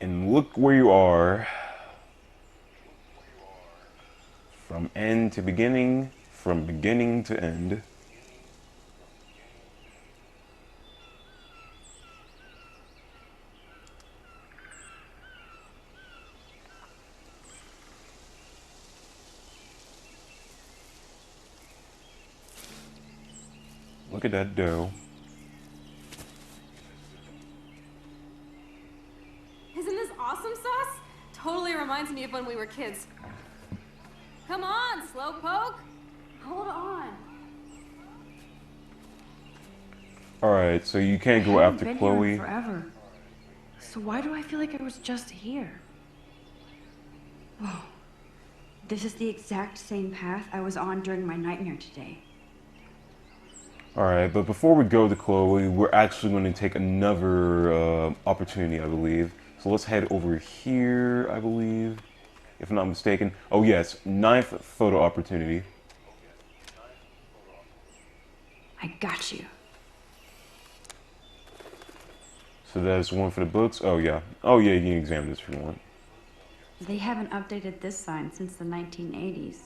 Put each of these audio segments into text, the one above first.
And look where you are. From end to beginning, from beginning to end. Look at that dough. Isn't this awesome sauce? Totally reminds me of when we were kids. Come on, Slowpoke. Hold on. Alright, so you can't go I after haven't been Chloe. here in forever. So why do I feel like I was just here? Whoa. This is the exact same path I was on during my nightmare today. Alright, but before we go to Chloe, we're actually going to take another opportunity, I believe. So let's head over here, I believe, if I'm not mistaken. Oh yes, 9th photo opportunity. I got you. So that's one for the books. Oh yeah. Oh yeah, you can examine this if you want. They haven't updated this sign since the 1980s.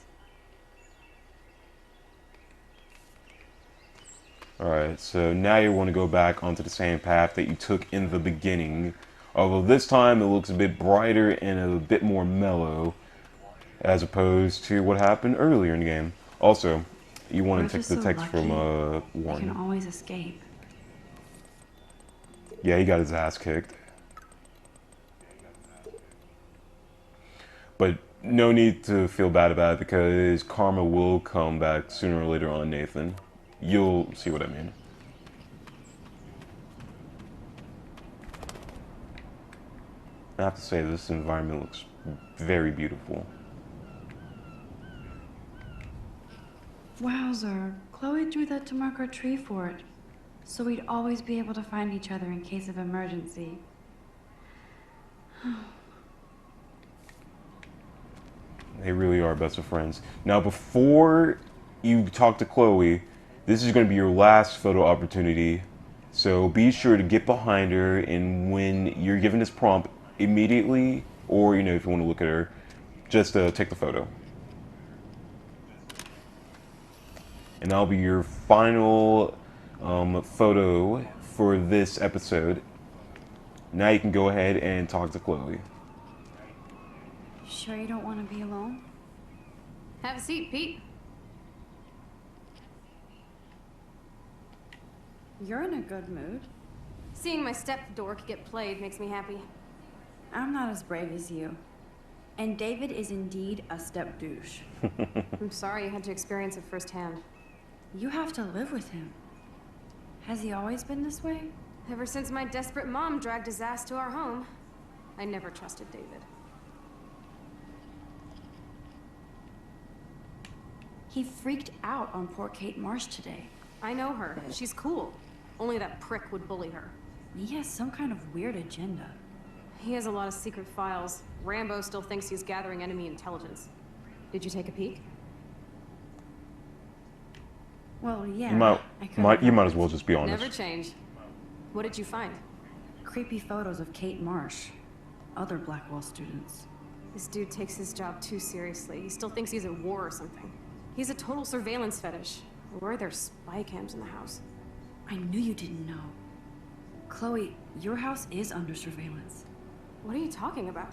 Alright, so now you want to go back onto the same path that you took in the beginning. Although this time it looks a bit brighter and a bit more mellow, as opposed to what happened earlier in the game. Also, you want to take the text from I can 1. always escape. Yeah, he got his ass kicked. But no need to feel bad about it because karma will come back sooner or later on, Nathan. You'll see what I mean. I have to say, this environment looks very beautiful. Wowzer. Chloe drew that to mark our tree fort, so we'd always be able to find each other in case of emergency. They really are best of friends. Now, before you talk to Chloe, this is going to be your last photo opportunity. So be sure to get behind her, and when you're given this prompt, immediately, or if you want to look at her, just take the photo. And that'll be your final photo for this episode. Now you can go ahead and talk to Chloe. Sure you don't want to be alone? Have a seat, Pete. You're in a good mood. Seeing my step dork get played makes me happy. I'm not as brave as you. And David is indeed a step douche. I'm sorry you had to experience it firsthand. You have to live with him. Has he always been this way? Ever since my desperate mom dragged his ass to our home, I never trusted David. He freaked out on poor Kate Marsh today. I know her. She's cool. Only that prick would bully her. He has some kind of weird agenda. He has a lot of secret files. Rambo still thinks he's gathering enemy intelligence. Did you take a peek? Well, yeah. You might as well just be honest. Never change. What did you find? Creepy photos of Kate Marsh. Other Blackwell students. This dude takes his job too seriously. He still thinks he's at war or something. He's a total surveillance fetish. Or are there spy cams in the house? I knew you didn't know. Chloe, your house is under surveillance. What are you talking about?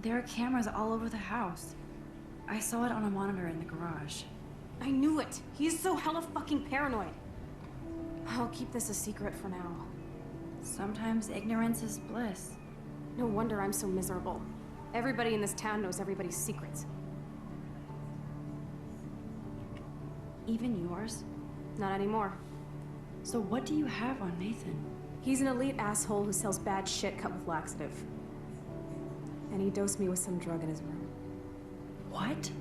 There are cameras all over the house. I saw it on a monitor in the garage. I knew it! He's so hella fucking paranoid. I'll keep this a secret for now. Sometimes ignorance is bliss. No wonder I'm so miserable. Everybody in this town knows everybody's secrets. Even yours? Not anymore. So what do you have on Nathan? He's an elite asshole who sells bad shit cut with laxative. And he dosed me with some drug in his room. What?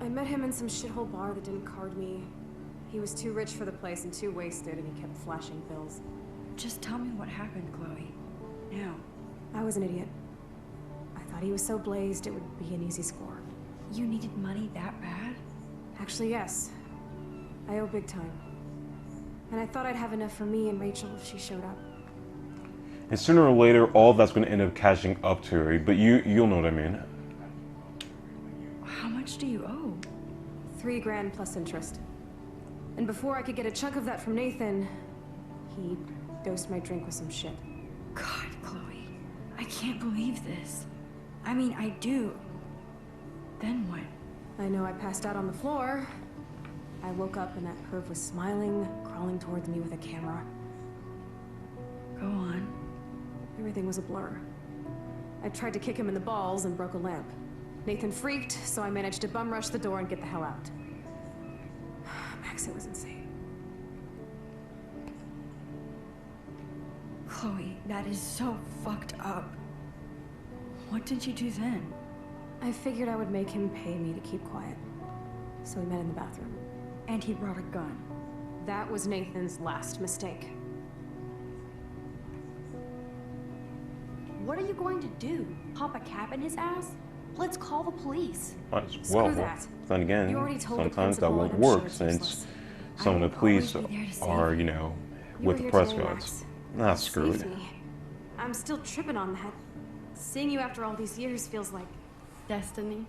I met him in some shithole bar that didn't card me. He was too rich for the place and too wasted, and he kept flashing bills. Just tell me what happened, Chloe. Now. I was an idiot. I thought he was so blazed it would be an easy score. You needed money that bad? Actually, yes. I owe big time. And I thought I'd have enough for me and Rachel if she showed up. And sooner or later, all that's going to end up catching up to her. But you'll know what I mean. How much do you owe? $3 grand plus interest. And before I could get a chunk of that from Nathan, he dosed my drink with some shit. God, Chloe, I can't believe this. I mean, I do. Then what? I know I passed out on the floor. I woke up and that perv was smiling, crawling towards me with a camera. Go on. Everything was a blur. I tried to kick him in the balls and broke a lamp. Nathan freaked, so I managed to bum rush the door and get the hell out. Max, it was insane. Chloe, that is so fucked up. What did you do then? I figured I would make him pay me to keep quiet. So we met in the bathroom. And he brought a gun. That was Nathan's last mistake. What are you going to do? Pop a cap in his ass? Let's call the police. Might as Screw well. that. Then again, You already told the sometimes that principal, won't and I'm sure work it's since useless. some of I the will police always be there to save are, you. you know, You with were the here press today, guards. Max. Ah, screw it. Saved me. I'm still tripping on that. Seeing you after all these years feels like Destiny.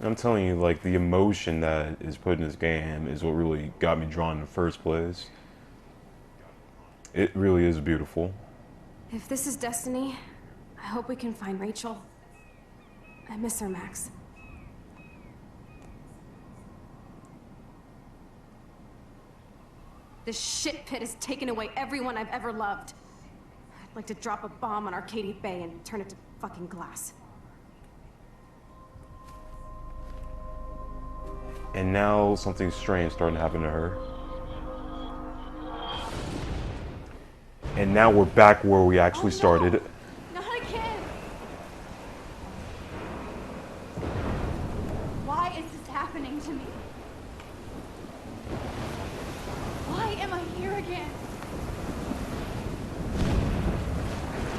I'm telling you, like, the emotion that is put in this game is what really got me drawn in the first place. It really is beautiful. if this is destiny, I hope we can find Rachel. I miss her, Max. This shit pit has taken away everyone I've ever loved. I'd like to drop a bomb on Arcady Bay and turn it to fucking glass. And now something strange starting to happen to her. And now we're back where we actually started. Not again! Why is this happening to me? Why am I here again?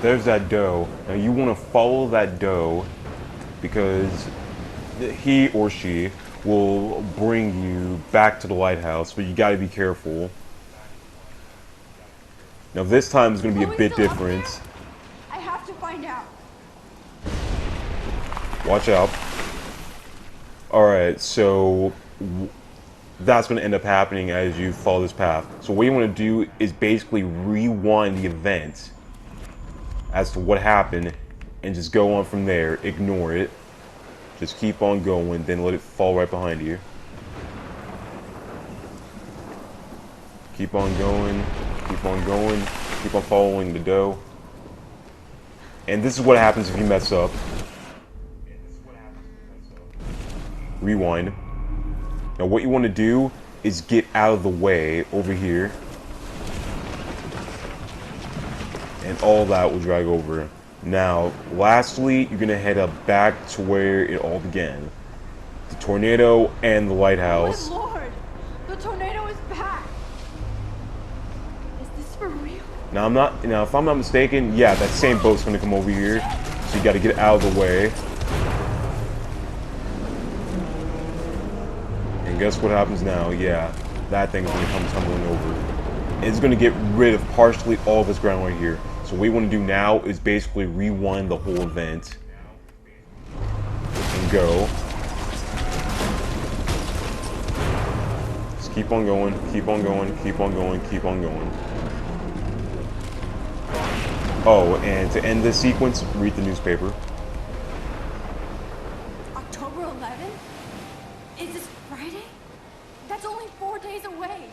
There's that doe. Now you want to follow that doe because he or she will bring you back to the lighthouse, but you got to be careful. Now this time is going to be a bit different. I have to find out. Watch out. Alright, so that's going to end up happening as you follow this path. So what you want to do is basically rewind the event as to what happened and just go on from there. Ignore it. Just keep on going, then let it fall right behind you. Keep on going, keep on going, keep on following the doe. And this is what happens if you mess up. Rewind. Now what you want to do is get out of the way over here. And all that will drag over. Now, lastly, you're going to head up back to where it all began. The tornado and the lighthouse. My lord! The tornado is back! Is this for real? Now, if I'm not mistaken, yeah, that same boat's going to come over here. So you got to get out of the way. And guess what happens now? Yeah, that thing is going to come tumbling over. And it's going to get rid of partially all of this ground right here. So what we want to do now is basically rewind the whole event and go. Just keep on going, keep on going, keep on going, keep on going. Oh, and to end this sequence, read the newspaper. October 11th? Is this Friday? That's only 4 days away.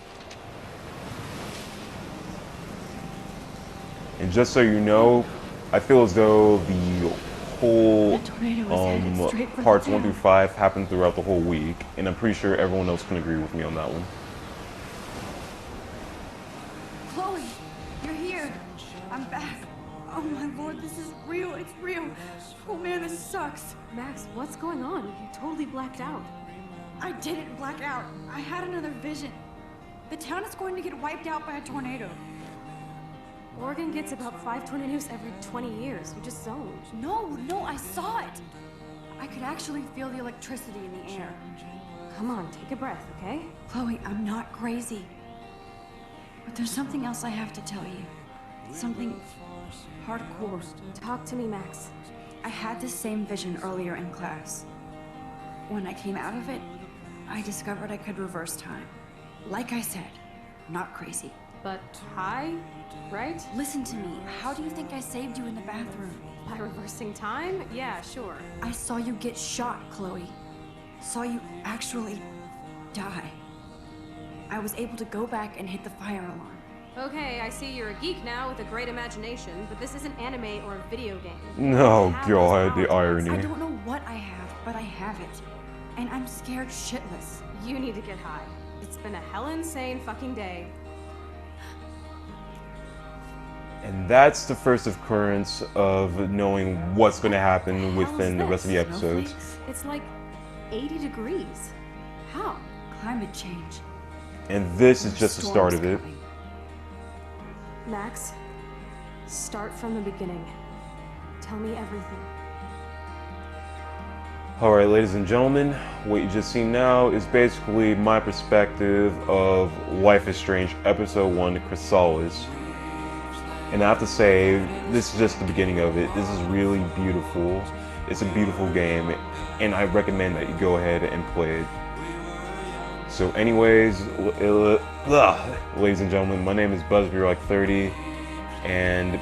And just so you know, I feel as though the whole The tornado was headed straight for parts the 1 through town. 5 happened throughout the whole week, and I'm pretty sure everyone else can agree with me on that one. Chloe, you're here. I'm back. Oh my lord, this is real. It's real. Oh man, this sucks. Max, what's going on? You totally blacked out. I didn't black out. I had another vision. The town is going to get wiped out by a tornado. Oregon gets about 5 tornadoes every 20 years. You just zoned. No, I saw it. I could actually feel the electricity in the air. Come on, take a breath, okay? Chloe, I'm not crazy. But there's something else I have to tell you. Something hardcore. Talk to me, Max. I had this same vision earlier in class. When I came out of it, I discovered I could reverse time. Like I said, not crazy. But high, right? Listen to me. How do you think I saved you in the bathroom? By reversing time? Yeah, sure. I saw you get shot, Chloe. Saw you actually die. I was able to go back and hit the fire alarm. Okay, I see you're a geek now with a great imagination, but this isn't anime or a video game. No, You have God, those the powers, Max. irony. I don't know what I have, but I have it. And I'm scared shitless. You need to get high. It's been a hell insane fucking day. And that's the first occurrence of knowing what's going to happen What the hell within is the rest of the this? episodes. Snowflakes? It's like 80 degrees. How? Climate change. And this is just the start of it. Storms coming. Max, start from the beginning. Tell me everything. Alright, ladies and gentlemen, what you just seen now is basically my perspective of Life is Strange Episode 1, Chrysalis. And I have to say, this is just the beginning of it. This is really beautiful. It's a beautiful game, and I recommend that you go ahead and play it. So anyways, ladies and gentlemen, my name is BuzzBeer30, and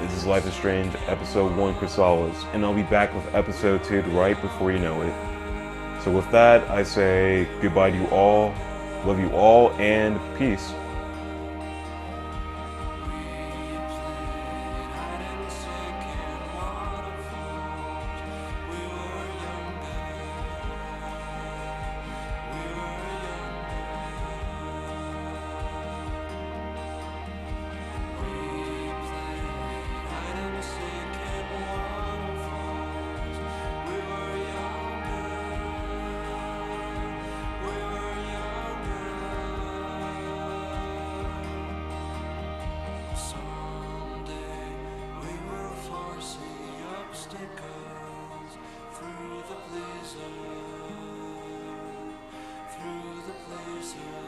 this is Life is Strange Episode 1, Chrysalis. And I'll be back with Episode 2 right before you know it. So with that, I say goodbye to you all, love you all, and peace. Through the blizzard